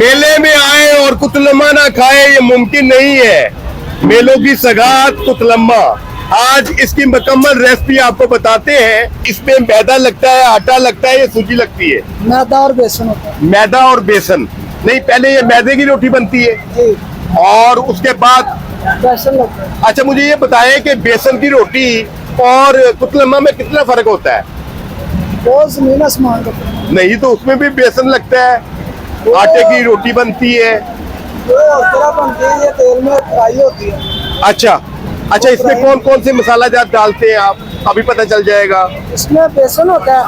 मेले में आए और कुतलम्मा ना खाए ये मुमकिन नहीं है। मेलों की सगात कुतलम्मा। आज इसकी मुकम्मल रेसिपी आपको बताते हैं। इसमें मैदा लगता है, आटा लगता है, ये सूजी लगती है। मैदा और बेसन होता है। मैदा और बेसन नहीं, पहले ये मैदे की रोटी बनती है जी, और उसके बाद बेसन लगता है। अच्छा मुझे ये बताएं कि बेसन की रोटी और कुतलम्मा में कितना फर्क होता है? वो जमीन आसमान का फर्क है। नहीं तो उसमें भी बेसन लगता है, आटे की रोटी बनती है। वो और तरह बनती है, ये तेल में फ्राई होती है। अच्छा अच्छा, इसमें कौन कौन से मसाला जात डालते हैं आप? अभी पता चल जाएगा। इसमें बेसन होता है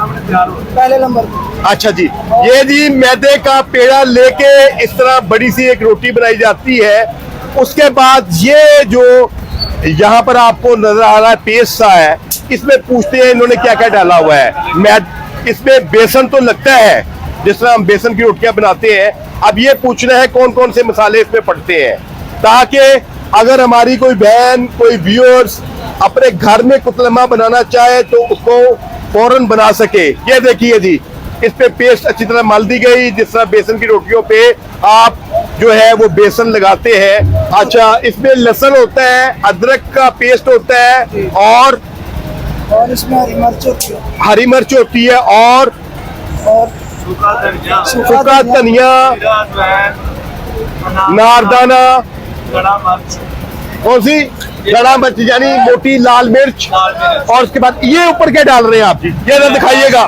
पहले नंबर पे। अच्छा जी, ये जी मैदे का पेड़ा लेके इस तरह बड़ी सी एक रोटी बनाई जाती है। उसके बाद ये जो यहाँ पर आपको नजर आ रहा है पेस्ट सा है, इसमें पूछते हैं इन्होंने क्या क्या डाला हुआ है। इसमें बेसन तो लगता है जिस तरह हम बेसन की रोटियां बनाते हैं। अब ये पूछना है कौन कौन से मसाले इसमें पड़ते हैं, ताकि अगर हमारी कोई बहन, कोई व्यूअर्स अपने घर में कुतलम्मा बनाना चाहे तो उसको फौरन बना सके। ये देखिए जी, इस पे पेस्ट अच्छी तरह मल दी गई, जिस तरह बेसन की रोटियों पे आप जो है वो बेसन लगाते हैं। अच्छा, इसमें लहसुन होता है, अदरक का पेस्ट होता है और इसमें हरी मिर्च होती है। हरी मिर्च होती है और सूखा धनिया, नारदाना, कौन सी गड़ा मिर्च यानी मोटी लाल मिर्च, और उसके बाद ये ऊपर क्या डाल रहे हैं आप जी? ये ना दिखाइएगा।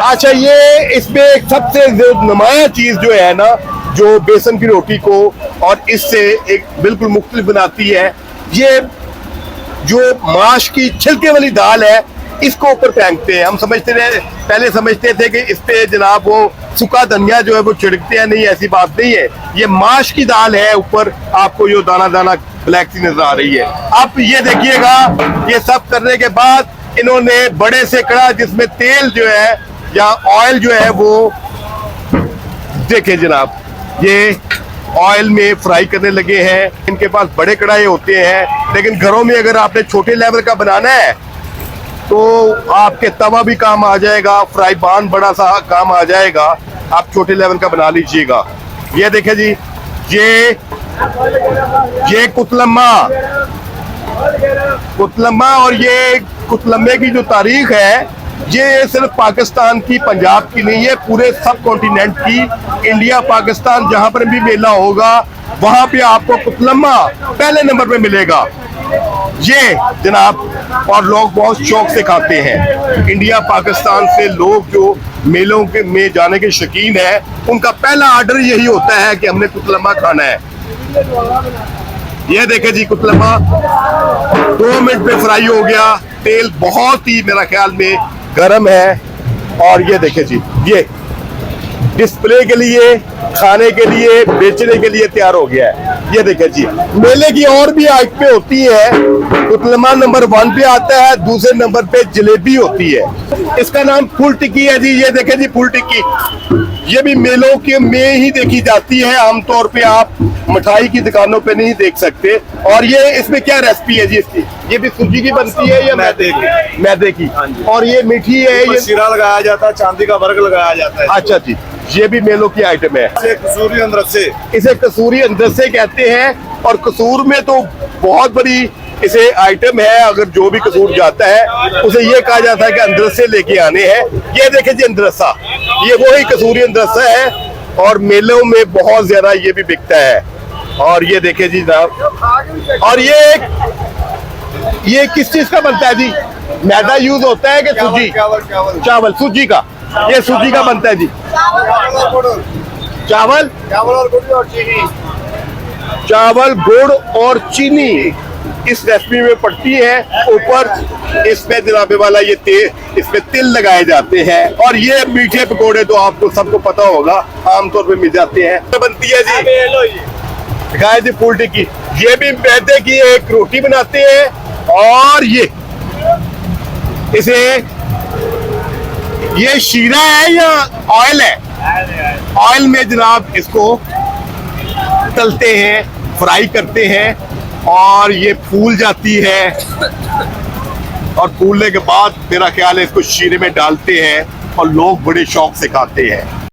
अच्छा, ये इसमें एक सबसे नुमाया चीज जो है ना, जो बेसन की रोटी को और इससे एक बिल्कुल मुख्तलिफ बनाती है, ये जो माश की छिलके वाली दाल है, इसको ऊपर फेंकते हैं। हम पहले समझते थे कि इस पे जनाब वो सूखा धनिया जो है वो छिड़कते हैं। नहीं, ऐसी बात नहीं है। ये माश की दाल है, ऊपर आपको जो दाना दाना ब्लैक सी नजर आ रही है। अब ये देखिएगा, ये सब करने के बाद इन्होंने बड़े से कड़ा जिसमें तेल जो है या ऑयल जो है वो, देखे जनाब, ये ऑयल में फ्राई करने लगे हैं। इनके पास बड़े कढ़ाई होते हैं, लेकिन घरों में अगर आपने छोटे लेवल का बनाना है तो आपके तवा भी काम आ जाएगा, फ्राई पैन बड़ा सा काम आ जाएगा। आप छोटे लेवल का बना लीजिएगा। ये देखें जी, ये कुतलम्मा और ये कुतलम्मे की जो तारीख है, ये सिर्फ पाकिस्तान की, पंजाब की नहीं है, पूरे सब कॉन्टिनेंट की। इंडिया पाकिस्तान जहां पर भी मेला होगा वहां पे आपको कुतलम्मा पहले नंबर पे मिलेगा। ये जनाब, और लोग बहुत शौक से खाते हैं। इंडिया पाकिस्तान से लोग जो मेलों के में जाने के शौकीन है, उनका पहला ऑर्डर यही होता है कि हमने कुतलम्मा खाना है। ये देखे जी, कुतलम्मा 2 मिनट में फ्राई हो गया। तेल बहुत ही मेरा ख्याल में गर्म है। और ये देखे जी, ये डिस्प्ले के लिए, खाने के लिए, बेचने के लिए तैयार हो गया है। ये देखे जी, मेले की और भी आइटमें होती है। कुतलम्मा नंबर 1 पे आता है, दूसरे नंबर पे जलेबी होती है। इसका नाम फुल टिक्की है जी। ये देखे जी, फुल टिक्की, ये भी मेलों के में ही देखी जाती है। आमतौर पे आप मिठाई की दुकानों पे नहीं देख सकते। और ये इसमें क्या रेसिपी है जी इसकी? ये भी सूजी की बनती है या मैदे की? मैदे की। और ये मीठी है, ये शीरा लगाया जाता है, चांदी का वर्क लगाया जाता है। अच्छा जी, ये भी मेलों की आइटम है। कसूरी अंदरसे, इसे कसूरी अंदरसे कहते हैं। और कसूर में तो बहुत बड़ी इसे आइटम है। अगर जो भी कसूर जाता है उसे ये कहा जाता है कि अंदरसे लेके आने हैं। ये देखे जी, अंदरसा, ये वही कसूरी अंदरसा है और मेलों में बहुत ज्यादा ये भी बिकता है। और ये देखे जी जनाब, और ये किस चीज का बनता है जी? मैदा यूज होता है कि सूजी? चावल, सूजी का। ये सूजी का बनता है जी। चावल, चावल, गुड़ और चीनी इस रेसिपी में पड़ती है। ऊपर इसमें जनाबे वाला ये तेल, इसमें तिल लगाए जाते हैं। और ये मीठे पकोड़े तो आपको सबको पता होगा, आमतौर पे मिल जाते हैं। तो बनती है जी, दिखाए जी, फुल टिक्की। ये भी मैदे की एक रोटी बनाते हैं। और ये शीरा है या ऑयल है? ऑयल में जनाब इसको तलते हैं, फ्राई करते हैं और ये फूल जाती है। और फूलने के बाद मेरा ख्याल है इसको शीरे में डालते हैं और लोग बड़े शौक से खाते हैं।